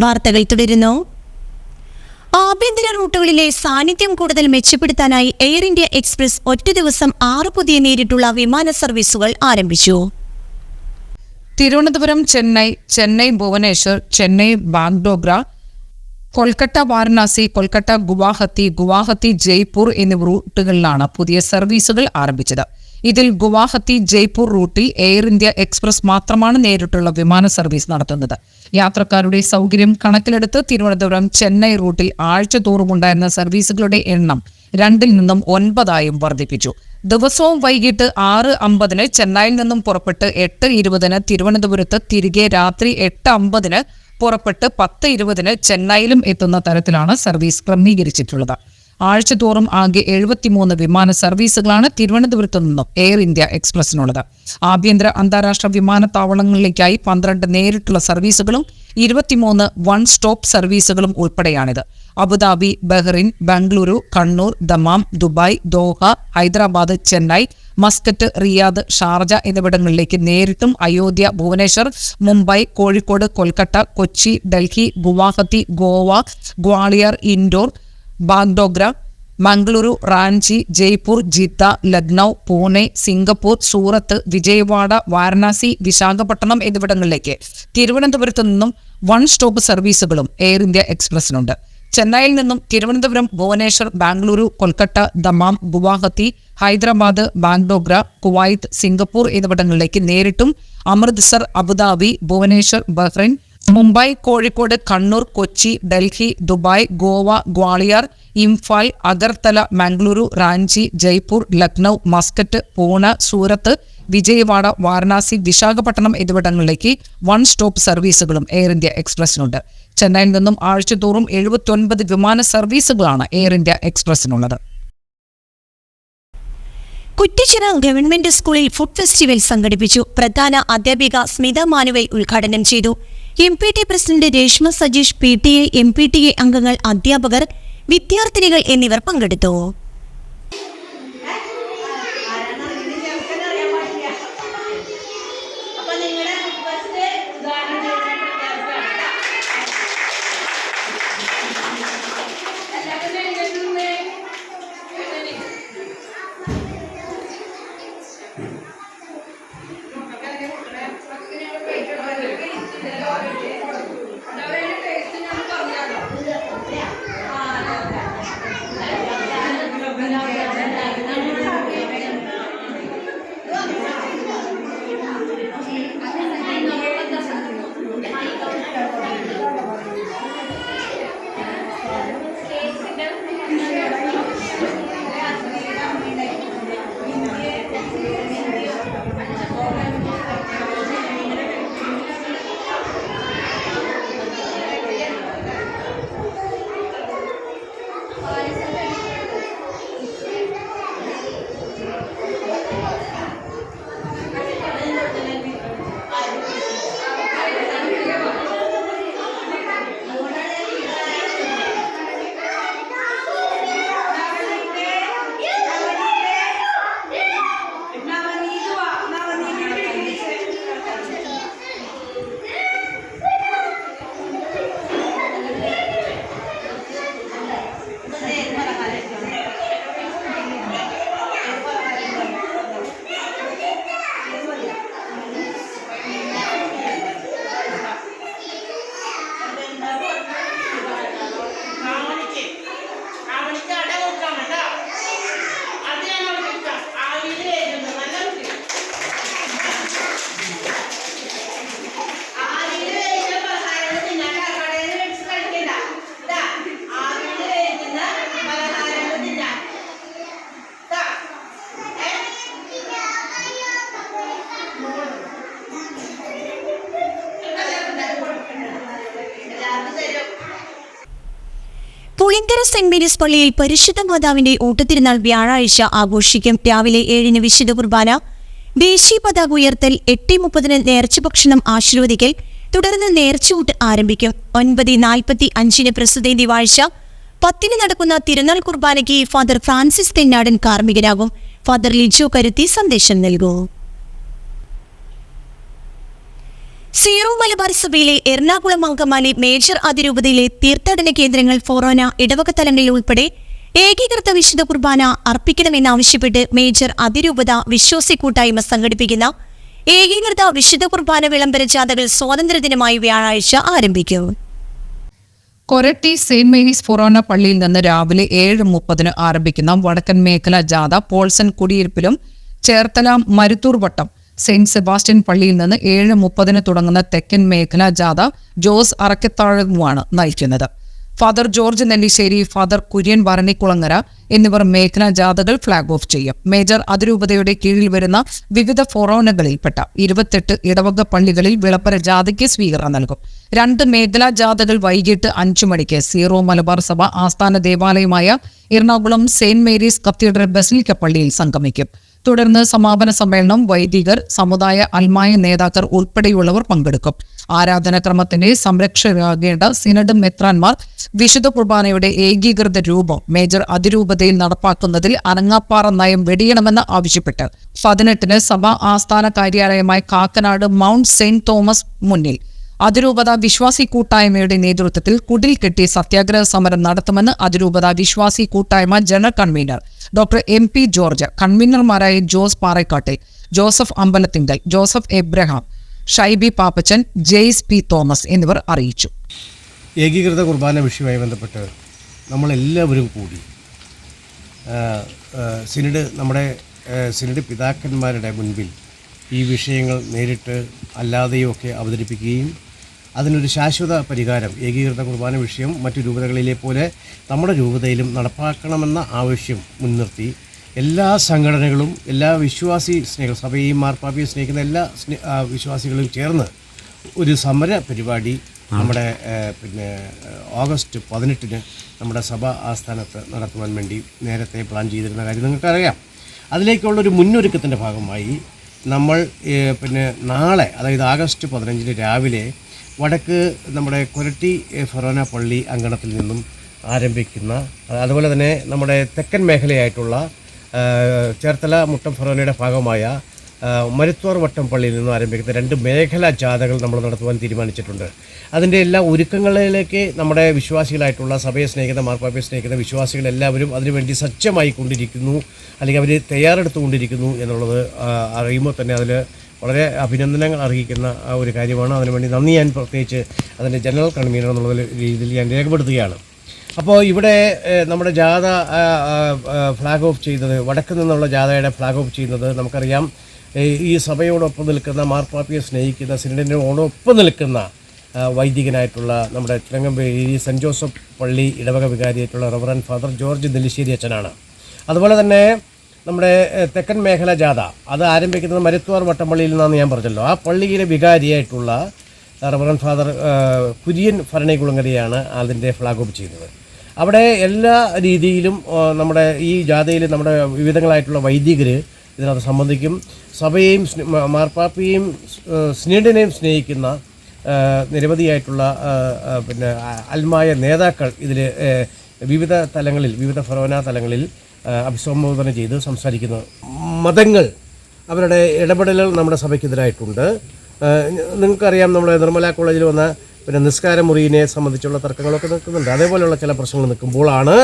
വാർത്തകൾ തുടരുന്നു. ആഭ്യന്തര റൂട്ടുകളിലെ സാന്നിധ്യം കൂടുതൽ മെച്ചപ്പെടുത്താനായി എയർ ഇന്ത്യ എക്സ്പ്രസ് ഒറ്റ ദിവസം 6 പുതിയ നേരിട്ടുള്ള വിമാന സർവീസുകൾ ആരംഭിച്ചു. തിരുവനന്തപുരം ചെന്നൈ ഭുവനേശ്വർ, ചെന്നൈ ബാഗ്ഡോഗ്ര, കൊൽക്കത്ത വാരണാസി, കൊൽക്കത്ത ഗുവാഹത്തി ജയ്പൂർ എന്നീ റൂട്ടുകളിലാണ് പുതിയ സർവീസുകൾ ആരംഭിച്ചത്. ഇതിൽ ഗുവാഹത്തി ജയ്പൂർ റൂട്ടിൽ എയർ ഇന്ത്യ എക്സ്പ്രസ് മാത്രമാണ് നേരിട്ടുള്ള വിമാന സർവീസ് നടത്തുന്നത്. യാത്രക്കാരുടെ സൗകര്യം കണക്കിലെടുത്ത് തിരുവനന്തപുരം ചെന്നൈ റൂട്ടിൽ ആഴ്ചതോറുമുണ്ടായിരുന്ന സർവീസുകളുടെ എണ്ണം 2 നിന്നും 9 വർദ്ധിപ്പിച്ചു. ദിവസവും വൈകിട്ട് 6:50 ചെന്നൈയിൽ നിന്നും പുറപ്പെട്ട് 8:20 തിരുവനന്തപുരത്ത്, തിരികെ രാത്രി 8:50 പുറപ്പെട്ട് 10:20 ചെന്നൈയിലും എത്തുന്ന തരത്തിലാണ് സർവീസ് ക്രമീകരിച്ചിട്ടുള്ളത്. ആഴ്ചതോറും ആകെ 73 വിമാന സർവീസുകളാണ് തിരുവനന്തപുരത്തു നിന്നും എയർ ഇന്ത്യ എക്സ്പ്രസിനുള്ളത്. ആഭ്യന്തര അന്താരാഷ്ട്ര വിമാനത്താവളങ്ങളിലേക്കായി 12 നേരിട്ടുള്ള സർവീസുകളും 23 വൺ സ്റ്റോപ്പ് സർവീസുകളും ഉൾപ്പെടെയാണിത്. Abu Dhabi, Bahrain, Bengaluru, Kannur, Dammam, Dubai, Doha, Hyderabad, Chennai, Muscat, Riyadh, Sharjah എന്നിവിടങ്ങളിലേക്ക് നേരിട്ടും അയോധ്യ, ഭുവനേശ്വർ, മുംബൈ, കോഴിക്കോട്, കൊൽക്കത്ത, കൊച്ചി, ഡൽഹി, ഗുവാഹത്തി, ഗോവ, ഗ്വാളിയർ, ഇൻഡോർ, ബാഗ്ഡോഗ്ര, മംഗളൂരു, റാഞ്ചി, ജയ്പൂർ, ജിദ്ദ, ലക്നൌ, പൂനെ, സിംഗപ്പൂർ, സൂറത്ത്, വിജയവാഡ, വാരണാസി, വിശാഖപട്ടണം എന്നിവിടങ്ങളിലേക്ക് തിരുവനന്തപുരത്തു നിന്നും വൺ സ്റ്റോപ്പ് സർവീസുകളും എയർ ഇന്ത്യ എക്സ്പ്രസിനുണ്ട്. ചെന്നൈയിൽ നിന്നും Thiruvananthapuram, Bhubaneswar, Bengaluru, Kolkata, Dammam, Guwahati, Hyderabad, Bagdogra, Kuwait, Singapore എന്നിവിടങ്ങളിലേക്ക് നേരിട്ടും Amritsar, Abu Dhabi, Bhubaneswar, Bahrain, Mumbai, Kozhikode, Kannur, Kochi, Delhi, Dubai, Goa, Gwalior, Imphal, Agartala, Mangaluru, Ranchi, Jaipur, Lucknow, Muscat, Pune, സൂറത്ത്, വിജയവാഡ, വാരണാസി, വിശാഖപട്ടണം എന്നിവിടങ്ങളിലേക്ക് വൺ സ്റ്റോപ്പ് സർവീസുകളും എയർ ഇന്ത്യ എക്സ്പ്രസിനുണ്ട്. ചെന്നൈയിൽ നിന്നും ആഴ്ചതോറും 79 വിമാന സർവീസുകളാണ് എയർ ഇന്ത്യ എക്സ്പ്രസിനുള്ളത്. കുറ്റിച്ചിറ ഗവൺമെന്റ് സ്കൂളിൽ ഫുഡ് ഫെസ്റ്റിവൽ സംഘടിപ്പിച്ചു. പ്രധാന അധ്യാപിക സ്മിത മാനുവൽ ഉദ്ഘാടനം ചെയ്തു. MPT president Reshma Sajeesh, PTA, MPTA അംഗങ്ങൾ, അധ്യാപകർ, വിദ്യാർത്ഥിനികൾ എന്നിവർ പങ്കെടുത്തു. പുളിങ്കര സെന്റ് മേരീസ് പള്ളിയിൽ പരിശുദ്ധ മാതാവിന്റെ ഊട്ടുതിരുനാൾ വ്യാഴാഴ്ച ആഘോഷിക്കും. രാവിലെ 7 വിശുദ്ധ കുർബാന, ദേശീയ പതാക ഉയർത്തൽ, 8:30 നേർച്ച ഭക്ഷണം ആശീർവദിക്കൽ, തുടർന്ന് നേർച്ചയൂട്ട് ആരംഭിക്കും. 9:45 പ്രസിദ്ധേന്തി വാഴ്ച, 10 നടക്കുന്ന തിരുനാൾ കുർബാനയ്ക്ക് ഫാദർ ഫ്രാൻസിസ് തെന്നാടൻ കാർമ്മികനാകും. ഫാദർ ലിജോ കരുത്തി സന്ദേശം നൽകും. സീറോ മലബാർ സഭയിലെ എറണാകുളം അങ്കമാലി മേജർ അതിരൂപതയിലെ തീർത്ഥാടന കേന്ദ്രങ്ങൾ ഫൊറോന ഇടവക തലങ്ങളിൽ ഉൾപ്പെടെ ഏകീകൃത വിശുദ്ധ കുർബാന അർപ്പിക്കണമെന്നാവശ്യപ്പെട്ട് മേജർ അതിരൂപത വിശ്വാസി കൂട്ടായ്മ സംഘടിപ്പിക്കുന്ന ഏകീകൃത വിശുദ്ധ കുർബാന വിളംബര ജാഥകൾ സ്വാതന്ത്ര്യദിനമായി വ്യാഴാഴ്ച ആരംഭിക്കും. കൊരട്ടി സെന്റ് മേരീസ് ഫൊറോന പള്ളിയിൽ നിന്ന് രാവിലെ 7:30 ആരംഭിക്കുന്ന വടക്കൻ മേഖല ജാഥ പോൾസൺ കുടിയിരിപ്പിലും ചേർത്തല മരുത്തൂർ വട്ടം സെന്റ് സെബാസ്റ്റ്യൻ പള്ളിയിൽ നിന്ന് 7:30 തുടങ്ങുന്ന തെക്കൻ മേഖല ജാഥ ജോസ് അറക്കത്താഴവുമാണ് നയിക്കുന്നത്. Father George Nellissery, father Kurian Bharanikulangara എന്നിവർ മേഖലാ ജാഥകൾ ഫ്ളാഗ് ഓഫ് ചെയ്യും. മേജർ അതിരൂപതയുടെ കീഴിൽ വരുന്ന വിവിധ ഫൊറോനകളിൽപ്പെട്ട 28 ഇടവക പള്ളികളിൽ വിളംബര ജാഥയ്ക്ക് സ്വീകരണം നൽകും. 2 മേഖലാ ജാഥകൾ വൈകിട്ട് 5 മണിക്ക് സീറോ മലബാർ സഭ ആസ്ഥാന ദേവാലയമായ Ernakulam Saint Mary's Cathedral Basilica പള്ളിയിൽ സംഗമിക്കും. തുടർന്ന് സമാപന സമ്മേളനം വൈദികർ, സമുദായ അൽമായ നേതാക്കൾ ഉൾപ്പെടെയുള്ളവർ പങ്കെടുക്കും. ആരാധനാക്രമത്തിന്റെ സംരക്ഷകരാകേണ്ട സിനഡ് മെത്രാൻമാർ വിശുദ്ധ കുർബാനയുടെ ഏകീകൃത രൂപം മേജർ അതിരൂപതയിൽ നടപ്പാക്കുന്നതിൽ അനങ്ങാപ്പാറ നയം വെടിയണമെന്ന് ആവശ്യപ്പെട്ട് 18 സഭ ആസ്ഥാന കാര്യാലയമായ കാക്കനാട് മൗണ്ട് സെന്റ് തോമസ് മുന്നിൽ അതിരൂപത വിശ്വാസി കൂട്ടായ്മയുടെ നേതൃത്വത്തിൽ കുടിൽ കെട്ടി സത്യാഗ്രഹ സമരം നടത്തുമെന്ന് അതിരൂപത വിശ്വാസി കൂട്ടായ്മ general convener doctor MP George, കൺവീനർമാരായ Jose Parekattil, Joseph Ambalathingal, Joseph Abraham, Shaibi Pappachan, Jaise P Thomas എന്നിവർ അറിയിച്ചു. ഏകീകൃത കുർബാന വിഷയവുമായി ബന്ധപ്പെട്ട് നമ്മളെല്ലാവരും കൂടി നമ്മുടെ സിനഡ് പിതാക്കന്മാരുടെ മുൻപിൽ ഈ വിഷയങ്ങൾ നേരിട്ട് അല്ലാതെയൊക്കെ അവതരിപ്പിക്കുകയും അതിനൊരു ശാശ്വത പരിഹാരം ഏകീകൃത കുർബാന വിഷയം മറ്റു രൂപതകളിലെ പോലെ നമ്മുടെ രൂപതയിലും നടപ്പാക്കണമെന്ന ആവശ്യം മുൻനിർത്തി എല്ലാ സംഘടനകളും, എല്ലാ വിശ്വാസി സഭയെയും മാർപ്പാപ്പയെ സ്നേഹിക്കുന്ന എല്ലാ വിശ്വാസികളും ചേർന്ന് ഒരു സമര പരിപാടി നമ്മുടെ ഓഗസ്റ്റ് 18 നമ്മുടെ സഭാ ആസ്ഥാനത്ത് നടത്തുവാൻ വേണ്ടി നേരത്തെ പ്ലാൻ ചെയ്തിരുന്ന കാര്യം നിങ്ങൾക്കറിയാം. അതിലേക്കുള്ളൊരു മുന്നൊരുക്കത്തിൻ്റെ ഭാഗമായി നമ്മൾ നാളെ, അതായത് ആഗസ്റ്റ് 15 രാവിലെ വടക്ക് നമ്മുടെ കൊരട്ടി ഫൊറോന പള്ളി അങ്കണത്തിൽ നിന്നും ആരംഭിക്കുന്ന, അതുപോലെ തന്നെ നമ്മുടെ തെക്കൻ മേഖലയായിട്ടുള്ള ചേർത്തല മുട്ടം ഫൊറോനയുടെ ഭാഗമായ മരുത്തോർ വട്ടം പള്ളിയിൽ നിന്നും ആരംഭിക്കുന്ന 2 മേഖലാ ജാഥകൾ നമ്മൾ നടത്തുവാൻ തീരുമാനിച്ചിട്ടുണ്ട്. അതിൻ്റെ എല്ലാ ഒരുക്കങ്ങളിലേക്ക് നമ്മുടെ വിശ്വാസികളായിട്ടുള്ള സഭയെ സ്നേഹിക്കുന്ന, മാർപ്പാപ്പയെ സ്നേഹിക്കുന്ന വിശ്വാസികളെല്ലാവരും അതിനുവേണ്ടി സജ്ജമായി കൊണ്ടിരിക്കുന്നു, അല്ലെങ്കിൽ അവർ തയ്യാറെടുത്തുകൊണ്ടിരിക്കുന്നു എന്നുള്ളത് അറിയുമ്പോൾ തന്നെ അതിൽ വളരെ അഭിനന്ദനങ്ങൾ അറിയിക്കുന്ന ഒരു കാര്യമാണ്. അതിനുവേണ്ടി നന്ദി ഞാൻ പ്രത്യേകിച്ച് അതിൻ്റെ ജനറൽ കൺവീനർ എന്നുള്ള രീതിയിൽ ഞാൻ രേഖപ്പെടുത്തുകയാണ്. അപ്പോൾ ഇവിടെ നമ്മുടെ ജാഥ ഫ്ലാഗ് ഓഫ് ചെയ്തത്, വടക്ക് നിന്നുള്ള ജാഥയുടെ ഫ്ലാഗ് ഓഫ് ചെയ്യുന്നത് നമുക്കറിയാം, ഈ സഭയോടൊപ്പം നിൽക്കുന്ന, മാർപ്പാപ്പയെ സ്നേഹിക്കുന്ന, സിനഡിനോടൊപ്പം നിൽക്കുന്ന വൈദികനായിട്ടുള്ള നമ്മുടെ തിരുവനന്തപുരം സെൻറ്റ് ജോസഫ് പള്ളി ഇടവക വികാരിയായിട്ടുള്ള റവറൻഡ് ഫാദർ ജോർജ് നെല്ലിശ്ശേരി അച്ഛനാണ്. അതുപോലെ തന്നെ നമ്മുടെ തെക്കൻ മേഖല ജാഥ അത് ആരംഭിക്കുന്നത് മരുത്തോർ വട്ടംപള്ളിയിൽ നിന്നാണ് ഞാൻ പറഞ്ഞല്ലോ. ആ പള്ളിയിലെ വികാരിയായിട്ടുള്ള റവറൻഡ് ഫാദർ കുര്യൻ ഭരണിക്കുളങ്ങരയാണ് അതിൻ്റെ ഫ്ലാഗ് ഓഫ് ചെയ്യുന്നത്. അവിടെ എല്ലാ രീതിയിലും നമ്മുടെ ഈ ജാഥയിൽ നമ്മുടെ വിവിധങ്ങളായിട്ടുള്ള വൈദികർ ഇതിനകത്ത് സംബന്ധിക്കും. സഭയെയും മാർപ്പാപ്പയെയും സിനഡിനെയും സ്നേഹിക്കുന്ന നിരവധിയായിട്ടുള്ള അൽമായ നേതാക്കൾ ഇതിൽ വിവിധ തലങ്ങളിൽ, വിവിധ ഫൊറോന തലങ്ങളിൽ അഭിസംബോധന ചെയ്ത് സംസാരിക്കുന്നു. മതങ്ങൾ അവരുടെ ഇടപെടലുകൾ നമ്മുടെ സഭയ്ക്കെതിരായിട്ടുണ്ട്. നിങ്ങൾക്കറിയാം, നമ്മുടെ നിർമ്മല കോളേജിൽ വന്ന നിസ്കാര മുറിയെ സംബന്ധിച്ചുള്ള തർക്കങ്ങളൊക്കെ നിൽക്കുന്നുണ്ട്. അതേപോലെയുള്ള ചില പ്രശ്നങ്ങൾ നിൽക്കുമ്പോഴാണ്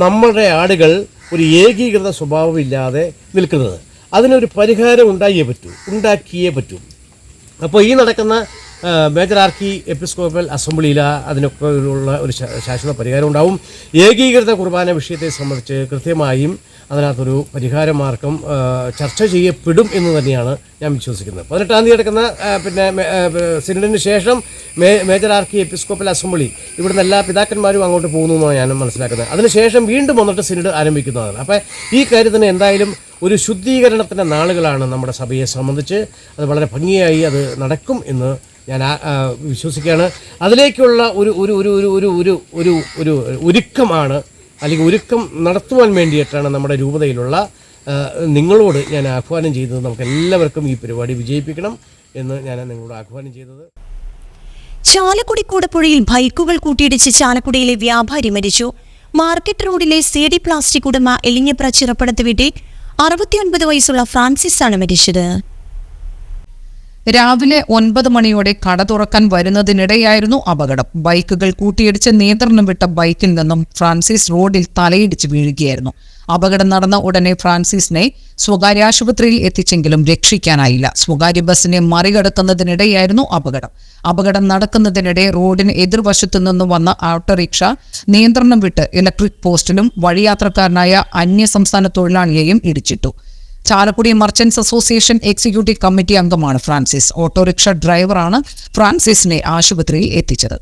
നമ്മളുടെ ആളുകൾ ഒരു ഏകീകൃത സ്വഭാവമില്ലാതെ നിൽക്കുന്നത്. അതിനൊരു പരിഹാരം ഉണ്ടാക്കിയേ പറ്റൂ. അപ്പോൾ ഈ നടക്കുന്ന മേജർ ആർക്കി എപ്പിസ്കോപ്പൽ അസംബ്ലിയിൽ അതിനൊക്കെ ഉള്ള ഒരു ശാശ്വത പരിഹാരം ഉണ്ടാവും. ഏകീകൃത കുർബാന വിഷയത്തെ സംബന്ധിച്ച് കൃത്യമായും അതിനകത്തൊരു പരിഹാര മാർഗം ചർച്ച ചെയ്യപ്പെടും എന്ന് തന്നെയാണ് ഞാൻ വിശ്വസിക്കുന്നത്. 18-ാം തീയതി നടക്കുന്ന സിനഡിന് ശേഷം മേജർ ആർക്കി എപ്പിസ്കോപ്പൽ അസംബ്ലി ഇവിടുന്ന് എല്ലാ പിതാക്കന്മാരും അങ്ങോട്ട് പോകുന്നു എന്നാണ് ഞാൻ മനസ്സിലാക്കുന്നത്. അതിനുശേഷം വീണ്ടും വന്നിട്ട് സിനഡ് ആരംഭിക്കുന്നതാണ്. അപ്പോൾ ഈ കാര്യത്തിന് എന്തായാലും ഒരു ശുദ്ധീകരണത്തിൻ്റെ നാളുകളാണ് നമ്മുടെ സഭയെ സംബന്ധിച്ച്. അത് വളരെ ഭംഗിയായി അത് നടക്കും എന്ന് ഞാൻ വിശ്വസിക്കുകയാണ്. അതിലേക്കുള്ള ഒരു ഒരുക്കമാണ്, അല്ലെങ്കിൽ ഒരുക്കം നടത്തുവാൻ വേണ്ടിയിട്ടാണ് നമ്മുടെ രൂപതയിലുള്ള നിങ്ങളോട് ഞാൻ ആഹ്വാനം ചെയ്തത്. നമുക്ക് എല്ലാവർക്കും ഈ പരിപാടി വിജയിപ്പിക്കണം എന്ന് ഞാൻ നിങ്ങളോട് ആഹ്വാനം ചെയ്തത്. ചാലക്കുടി കൂടപ്പുഴയിൽ ബൈക്കുകൾ കൂട്ടിയിടിച്ച് ചാലക്കുടിയിലെ വ്യാപാരി മരിച്ചു. മാർക്കറ്റ് റോഡിലെ CD പ്ലാസ്റ്റിക് ഉടമ എലിഞ്ഞപ്ര ചിറപ്പടത്ത് വീട്ടിൽ 69 വയസ്സുള്ള ഫ്രാൻസിസ് ആണ് മരിച്ചത്. രാവിലെ 9 മണിയോടെ കട തുറക്കാൻ വരുന്നതിനിടെയായിരുന്നു അപകടം. ബൈക്കുകൾ കൂട്ടിയിടിച്ച് നിയന്ത്രണം വിട്ട ബൈക്കിൽ നിന്നും ഫ്രാൻസിസ് റോഡിൽ തലയിടിച്ച് വീഴുകയായിരുന്നു. അപകടം നടന്ന ഉടനെ ഫ്രാൻസിസിനെ സ്വകാര്യ ആശുപത്രിയിൽ എത്തിച്ചെങ്കിലും രക്ഷിക്കാനായില്ല. സ്വകാര്യ ബസിനെ മറികടക്കുന്നതിനിടെയായിരുന്നു അപകടം നടക്കുന്നതിനിടെ റോഡിന് എതിർവശത്തു നിന്നും വന്ന ഓട്ടോറിക്ഷ നിയന്ത്രണം വിട്ട് ഇലക്ട്രിക് പോസ്റ്റിലും വഴിയാത്രക്കാരനായ അന്യസംസ്ഥാന തൊഴിലാളിയെയും ഇടിച്ചിട്ടു. Chalakudy merchants association executive committee അംഗമാണ് ഫ്രാൻസിസ്. ഓട്ടോറിക്ഷ ഡ്രൈവറാണ് ഫ്രാൻസിസിനെ ആശുപത്രിയിൽ എത്തിച്ചത്.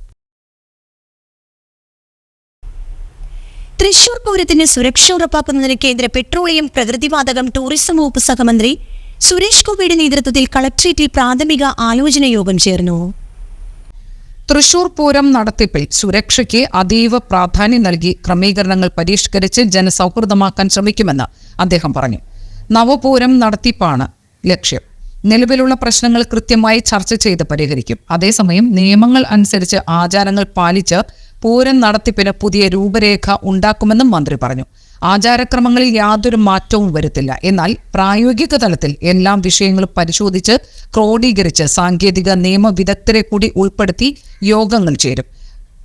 തൃശൂർ പൂരത്തിന് സുരക്ഷ ഉറപ്പാക്കുന്നതിന് കേന്ദ്ര പെട്രോളിയം, പ്രകൃതിവാതകം, ടൂറിസം വകുപ്പ് സഹമന്ത്രി സുരേഷ് ഗോപിയുടെ നേതൃത്വത്തിൽ കളക്ട്രേറ്റിൽ പ്രാഥമിക ആലോചന യോഗം ചേർന്നു. തൃശൂർ പൂരം നടത്തിപ്പിൽ സുരക്ഷയ്ക്ക് അതീവ പ്രാധാന്യം നൽകി ക്രമീകരണങ്ങൾ പരിഷ്കരിച്ച് ജനസൗഹൃദമാക്കാൻ ശ്രമിക്കുമെന്ന് അദ്ദേഹം പറഞ്ഞു. നവപൂരം നടത്തിപ്പാണ് ലക്ഷ്യം. നിലവിലുള്ള പ്രശ്നങ്ങൾ കൃത്യമായി ചർച്ച ചെയ്ത് പരിഹരിക്കും. അതേസമയം നിയമങ്ങൾ അനുസരിച്ച് ആചാരങ്ങൾ പാലിച്ച് പൂരം നടത്തിപ്പിന് പുതിയ രൂപരേഖ ഉണ്ടാക്കുമെന്നും മന്ത്രി പറഞ്ഞു. ആചാരക്രമങ്ങളിൽ യാതൊരു മാറ്റവും വരുത്തില്ല. എന്നാൽ പ്രായോഗിക തലത്തിൽ എല്ലാ വിഷയങ്ങളും പരിശോധിച്ച് ക്രോഡീകരിച്ച് സാങ്കേതിക നിയമ വിദഗ്ധരെ കൂടി ഉൾപ്പെടുത്തി യോഗങ്ങൾ ചേരും.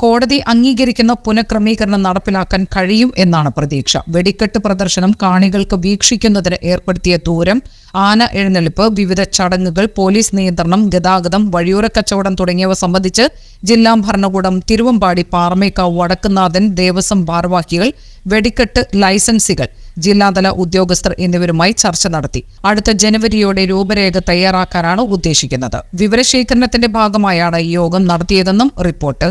കോടതി അംഗീകരിക്കുന്ന പുനഃക്രമീകരണം നടപ്പിലാക്കാൻ കഴിയും എന്നാണ് പ്രതീക്ഷ. വെടിക്കെട്ട് പ്രദർശനം, കാണികൾക്ക് വീക്ഷിക്കുന്നതിന് ഏർപ്പെടുത്തിയ ദൂരം, ആന എഴുന്നള്ളിപ്പ്, വിവിധ ചടങ്ങുകൾ, പോലീസ് നിയന്ത്രണം, ഗതാഗതം, വഴിയോര കച്ചവടം തുടങ്ങിയവ സംബന്ധിച്ച് ജില്ലാ ഭരണകൂടം, തിരുവമ്പാടി, പാറമേക്കാവ്, വടക്കുന്നാഥൻ ദേവസ്വം ഭാരവാഹികൾ, വെടിക്കെട്ട് ലൈസൻസികൾ, ജില്ലാതല ഉദ്യോഗസ്ഥർ എന്നിവരുമായി ചർച്ച നടത്തി. അടുത്ത ജനുവരിയോടെ രൂപരേഖ തയ്യാറാക്കാനാണ് ഉദ്ദേശിക്കുന്നത്. വിവരശേഖരണത്തിന്റെ ഭാഗമായാണ് ഈ യോഗം നടത്തിയതെന്നും റിപ്പോർട്ട്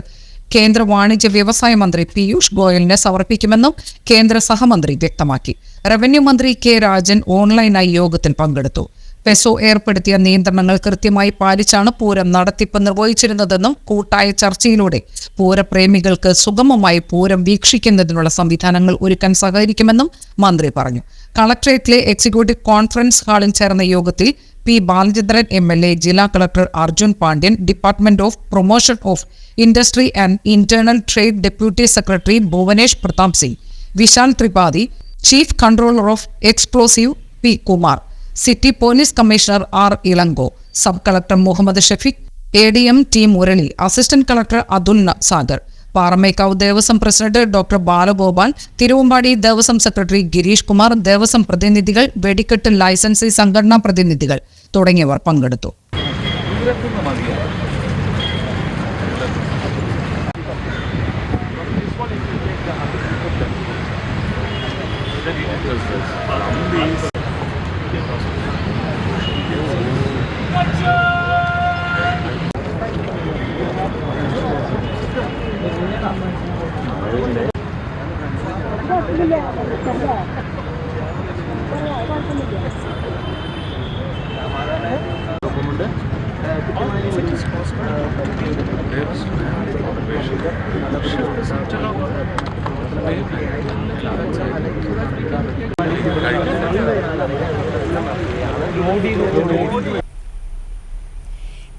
കേന്ദ്ര വാണിജ്യ വ്യവസായ മന്ത്രി പീയൂഷ് ഗോയലിന് സമർപ്പിക്കുമെന്നും കേന്ദ്ര സഹമന്ത്രി വ്യക്തമാക്കി. റവന്യൂ മന്ത്രി കെ രാജൻ ഓൺലൈനായി യോഗത്തിൽ പങ്കെടുത്തു. പെസോ ഏർപ്പെടുത്തിയ നിയന്ത്രണങ്ങൾ കൃത്യമായി പാലിച്ചാണ് പൂരം നടത്തിപ്പ് നിർവഹിച്ചിരുന്നതെന്നും കൂട്ടായ ചർച്ചയിലൂടെ പൂരപ്രേമികൾക്ക് സുഗമമായി പൂരം വീക്ഷിക്കുന്നതിനുള്ള സംവിധാനങ്ങൾ ഒരുക്കാൻ സഹകരിക്കുമെന്നും മന്ത്രി പറഞ്ഞു. കളക്ട്രേറ്റിലെ എക്സിക്യൂട്ടീവ് കോൺഫറൻസ് ഹാളിൽ ചേർന്ന യോഗത്തിൽ പി ബാലചന്ദ്രൻ MLA, ജില്ലാ collector Arjun Pandian, department of promotion of industry and internal trade deputy secretary Bhuvanesh Pratap Singh, Vishal Tripathi, chief controller of explosive P Kumar, city police commissioner R Elango, sub collector Muhammad Shafeeq, ADM T Murali, assistant collector Atul Sagar, Paramekkavu Devaswom president doctor Balagopal, Thiruvambadi Devaswom secretary Girish Kumar, Devaswom പ്രതിനിധികൾ, വെടിക്കെട്ട് licensee സംഘടനാ പ്രതിനിധികൾ തുടങ്ങിയവർ പങ്കെടുത്തു.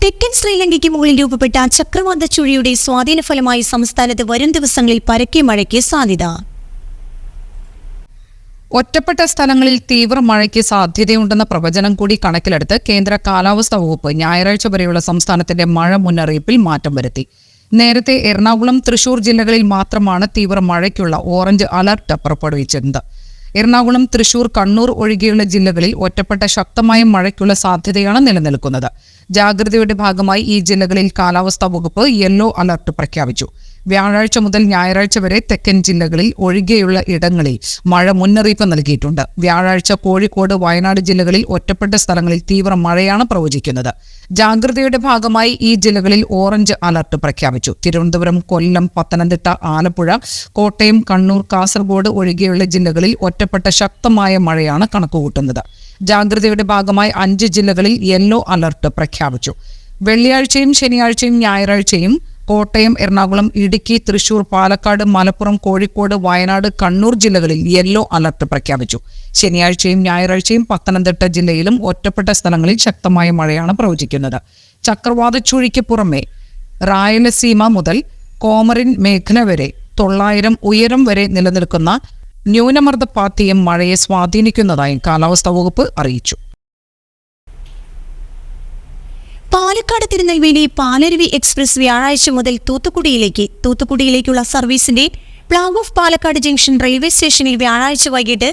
തെക്കൻ ശ്രീലങ്കയ്ക്ക് മുകളിൽ രൂപപ്പെട്ട ചക്രവാത ചുഴിയുടെ സ്വാധീന ഫലമായി സംസ്ഥാനത്ത് വരും ദിവസങ്ങളിൽ പരക്കെ മഴയ്ക്ക് സാധ്യത. ഒറ്റപ്പെട്ട സ്ഥലങ്ങളിൽ തീവ്ര മഴയ്ക്ക് സാധ്യതയുണ്ടെന്ന പ്രവചനം കൂടി കണക്കിലെടുത്ത് കേന്ദ്ര കാലാവസ്ഥാ വകുപ്പ് ഞായറാഴ്ച വരെയുള്ള സംസ്ഥാനത്തിന്റെ മഴ മുന്നറിയിപ്പിൽ മാറ്റം വരുത്തി. നേരത്തെ എറണാകുളം, തൃശൂർ ജില്ലകളിൽ മാത്രമാണ് തീവ്ര മഴയ്ക്കുള്ള ഓറഞ്ച് അലർട്ട് പുറപ്പെടുവിച്ചിരുന്നത്. എറണാകുളം, തൃശൂർ, കണ്ണൂർ ഒഴികെയുള്ള ജില്ലകളിൽ ഒറ്റപ്പെട്ട ശക്തമായ മഴയ്ക്കുള്ള സാധ്യതയാണ് നിലനിൽക്കുന്നത്. ജാഗ്രതയുടെ ഭാഗമായി ഈ ജില്ലകളിൽ കാലാവസ്ഥാ വകുപ്പ് യെല്ലോ അലർട്ട് പ്രഖ്യാപിച്ചു. വ്യാഴാഴ്ച മുതൽ ഞായറാഴ്ച വരെ തെക്കൻ ജില്ലകളിൽ ഒഴികെയുള്ള ഇടങ്ങളിൽ മഴ മുന്നറിയിപ്പ് നൽകിയിട്ടുണ്ട്. വ്യാഴാഴ്ച കോഴിക്കോട്, വയനാട് ജില്ലകളിൽ ഒറ്റപ്പെട്ട സ്ഥലങ്ങളിൽ തീവ്ര മഴയാണ് പ്രവചിക്കുന്നത്. ജാഗ്രതയുടെ ഭാഗമായി ഈ ജില്ലകളിൽ ഓറഞ്ച് അലർട്ട് പ്രഖ്യാപിച്ചു. തിരുവനന്തപുരം, കൊല്ലം, പത്തനംതിട്ട, ആലപ്പുഴ, കോട്ടയം, കണ്ണൂർ, കാസർഗോഡ് ഒഴികെയുള്ള ജില്ലകളിൽ ഒറ്റപ്പെട്ട ശക്തമായ മഴയാണ് കണക്കുകൂട്ടുന്നത്. ജാഗ്രതയുടെ ഭാഗമായി 5 ജില്ലകളിൽ യെല്ലോ അലർട്ട് പ്രഖ്യാപിച്ചു. വെള്ളിയാഴ്ചയും ശനിയാഴ്ചയും ഞായറാഴ്ചയും കോട്ടയം, എറണാകുളം, ഇടുക്കി, തൃശൂർ, പാലക്കാട്, മലപ്പുറം, കോഴിക്കോട്, വയനാട്, കണ്ണൂർ ജില്ലകളിൽ യെല്ലോ അലർട്ട് പ്രഖ്യാപിച്ചു. ശനിയാഴ്ചയും ഞായറാഴ്ചയും പത്തനംതിട്ട ജില്ലയിലും ഒറ്റപ്പെട്ട സ്ഥലങ്ങളിൽ ശക്തമായ മഴയാണ് പ്രവചിക്കുന്നത്. ചക്രവാത ചുഴിക്ക് പുറമെ റായലസീമ മുതൽ കോമറിൻ മേഖല വരെ 900 ഉയരം വരെ നിലനിൽക്കുന്ന ന്യൂനമർദ്ദപാത്തിയും മഴയെ സ്വാധീനിക്കുന്നതായും കാലാവസ്ഥാ വകുപ്പ് അറിയിച്ചു. പാലക്കാട് തിരുനെൽവേലി പാലരുവി എക്സ്പ്രസ് വ്യാഴാഴ്ച മുതൽ തൂത്തുക്കുടിയിലേക്കുള്ള സർവീസിന്റെ flag off Palakkad junction railway സ്റ്റേഷനിൽ വ്യാഴാഴ്ച വൈകിട്ട്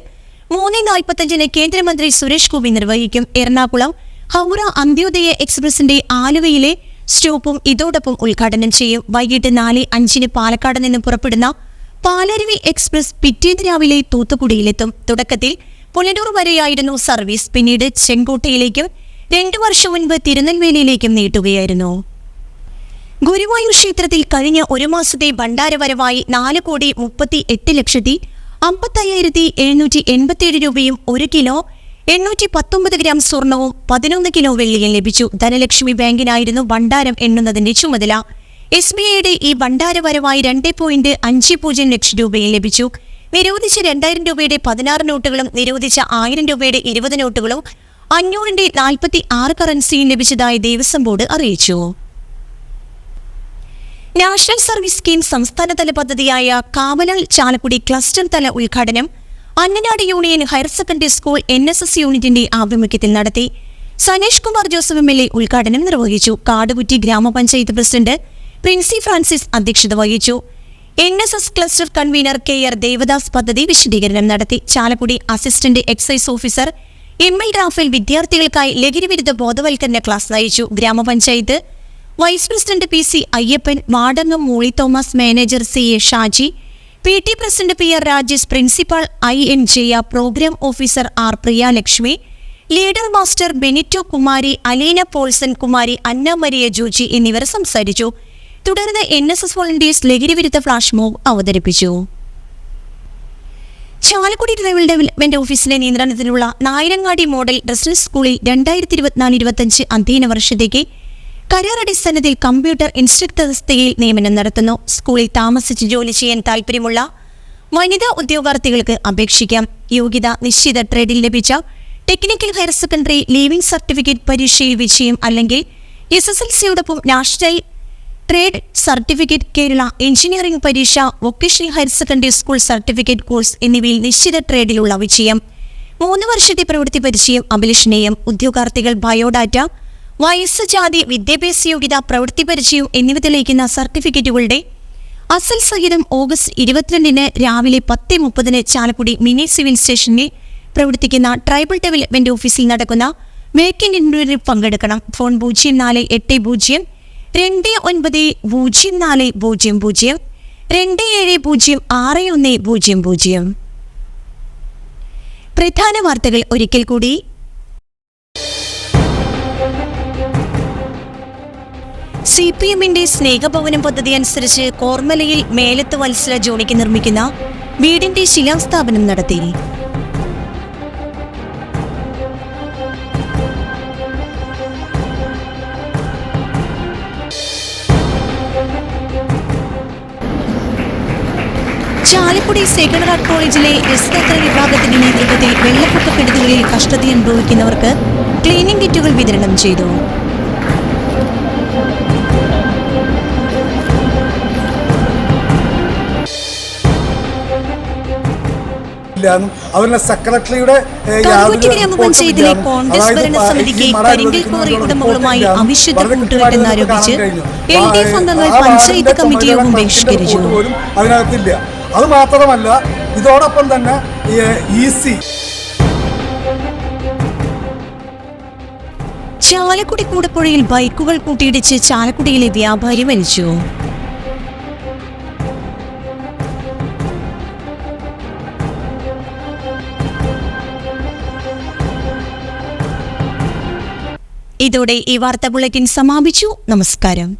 3:45 കേന്ദ്രമന്ത്രി സുരേഷ് ഗോപി നിർവഹിക്കും. എറണാകുളം ഹൗറ അന്ത്യോദയ എക്സ്പ്രസിന്റെ ആലുവയിലെ സ്റ്റോപ്പും ഇതോടൊപ്പം ഉദ്ഘാടനം ചെയ്യും. വൈകിട്ട് 4:05 പാലക്കാട് നിന്ന് പുറപ്പെടുന്ന പാലരുവി എക്സ്പ്രസ് പിറ്റേന്ന് രാവിലെ തൂത്തുക്കുടിയിലെത്തും. തുടക്കത്തിൽ പുനലൂർ വരെയായിരുന്നു സർവീസ്. പിന്നീട് ചെങ്കോട്ടയിലേക്കും 2 വർഷം മുൻപ് തിരുനെൽവേലിയിലേക്കും നീട്ടുകയായിരുന്നു. ഗുരുവായൂർ ക്ഷേത്രത്തിൽ കഴിഞ്ഞ ഒരു മാസത്തെ ഭണ്ഡാരവരവായി 4,38,55,787 രൂപയും 1 കിലോ 819 ഗ്രാം സ്വർണവും 11 കിലോ വെള്ളിയും ലഭിച്ചു. ധനലക്ഷ്മി ബാങ്കിനായിരുന്നു ഭണ്ഡാരം എണ്ണുന്നതിന്റെ ചുമതല. SBIയുടെ ഈ ഭണ്ഡാരവരവായി 2.50 ലക്ഷം രൂപയും ലഭിച്ചു. നിരോധിച്ച 2000 രൂപയുടെ 16 നോട്ടുകളും നിരോധിച്ച 1000 രൂപയുടെ 20 നോട്ടുകളും 500ന്റെ 46 കറൻസിയും ലഭിച്ചതായി ദേവസ്വം ബോർഡ് അറിയിച്ചു. നാഷണൽ സർവീസ് സ്കീം സംസ്ഥാനതല പദ്ധതിയായ കാവലാൽ ചാലക്കുടി ക്ലസ്റ്റർ തല ഉദ്ഘാടനം Annanad union higher secondary school NSS യൂണിറ്റിന്റെ ആഭിമുഖ്യത്തിൽ നടത്തി. സനേഷ് കുമാർ ജോസഫ് MLA ഉദ്ഘാടനം നിർവഹിച്ചു. കാടുകുറ്റി ഗ്രാമപഞ്ചായത്ത് പ്രസിഡന്റ് പ്രിൻസി ഫ്രാൻസിസ് അധ്യക്ഷത വഹിച്ചു. NSS cluster convener KR Devadas പദ്ധതി വിശദീകരണം നടത്തി. Chalakudy assistant excise officer ML Raphael വിദ്യാർത്ഥികൾക്കായി ലഹരിവിരുദ്ധ ബോധവൽക്കരണ ക്ലാസ് നയിച്ചു. Grama panchayat vice president PC Ayyappan, വാർഡംഗം Mooli Thomas, manager CA Shaji, PT president PR Rajesh, principal IN Jaya, programme officer R Priyalakshmi, leader master Benito Kumari, Aleena Paulson Kumari, Anna Maria Joji എന്നിവർ സംസാരിച്ചു. തുടർന്ന് NSS വോളണ്ടിയേഴ്സ് ലഹരിവിരുദ്ധ ഫ്ലാഷ് മോബ് അവതരിപ്പിച്ചു. ചാലക്കുടി ട്രൈബൽ ഡെവലപ്മെന്റ് ഓഫീസിലെ നിയന്ത്രണത്തിലുള്ള നായരങ്ങാടി മോഡൽ റെസിഡൻസ് സ്കൂളിൽ 2024-25 അധ്യയന വർഷത്തേക്ക് കരാറടിസ്ഥാനത്തിൽ കമ്പ്യൂട്ടർ ഇൻസ്ട്രക്ടർ തസ്തികയിൽ നിയമനം നടത്തുന്നു. സ്കൂളിൽ താമസിച്ച് ജോലി ചെയ്യാൻ താൽപ്പര്യമുള്ള വനിതാ ഉദ്യോഗാർത്ഥികൾക്ക് അപേക്ഷിക്കാം. യോഗ്യത നിശ്ചിത ട്രേഡിൽ ലഭിച്ച technical higher secondary leaving certificate പരീക്ഷയിൽ വിജയം അല്ലെങ്കിൽ SSLCയോടൊപ്പം national trade certificate, Kerala engineering പരീക്ഷ, vocational higher secondary school certificate course എന്നിവയിൽ നിശ്ചിത ട്രേഡിലുള്ള വിജയം. 3 വർഷത്തെ പ്രവൃത്തി പരിചയം അഭിലഷണീയം. ഉദ്യോഗാർത്ഥികൾ ബയോഡാറ്റ, വയസ്സ്, ജാതി, വിദ്യാഭ്യാസ യോഗ്യത, പ്രവൃത്തി പരിചയം എന്നിവ തെളിയിക്കുന്ന സർട്ടിഫിക്കറ്റുകളുടെ അസൽ സഹിതം ഓഗസ്റ്റ് 22 രാവിലെ 10:30 ചാലക്കുടി മിനി സിവിൽ സ്റ്റേഷനിൽ പ്രവർത്തിക്കുന്ന ട്രൈബൽ ഡെവലപ്മെന്റ് ഓഫീസിൽ നടക്കുന്ന വേക്കന്റ് ഇന്റർവ്യൂവിൽ പങ്കെടുക്കണം. ഫോൺ 0480 290400 27061000. പ്രധാന വാർത്തകൾ ഒരിക്കൽ കൂടി. CPMന്റെ സ്നേഹഭവനം പദ്ധതി അനുസരിച്ച് കോർമലയിൽ മേലത്ത് വത്സല ജോണിക്ക് നിർമ്മിക്കുന്ന വീടിന്റെ ശിലാസ്ഥാപനം നടത്തി. ചാലക്കുടി സേക്രഡ് ഹാർട്ട് കോളേജിലെ രസതന്ത്ര വിഭാഗത്തിന്റെ നേതൃത്വത്തിൽ വെള്ളപ്പൊക്കക്കെടുതികളിൽ കഷ്ടത അനുഭവിക്കുന്നവർക്ക് ക്ലീനിംഗ് കിറ്റുകൾ വിതരണം ചെയ്തു. അവരുടെ സെക്രട്ടറിയുടെ ഗ്രാമപഞ്ചായത്തിലെ കോൺഗ്രസ് ഭരണസമിതിക്ക് കരിങ്കൽ ക്വാറി ഉടമകളുമായി അവിശുദ്ധ കൂട്ടുകെട്ടെന്നാരോപിച്ച് LDF അംഗങ്ങൾ പഞ്ചായത്ത് കമ്മിറ്റി യോഗം ബഹിഷ്കരിച്ചു. അതിനകത്തില്ല. അത് മാത്രമല്ല, ഇതോടൊപ്പം തന്നെ EC ചാലക്കുടി കൂടപ്പുഴയിൽ ബൈക്കുകൾ കൂട്ടിയിടിച്ച് ചാലക്കുടിയിലെ വ്യാപാരി മരിച്ചു. ഇതോടെ ഈ വാർത്താ ബുള്ളറ്റിൻ സമാപിച്ചു. നമസ്കാരം.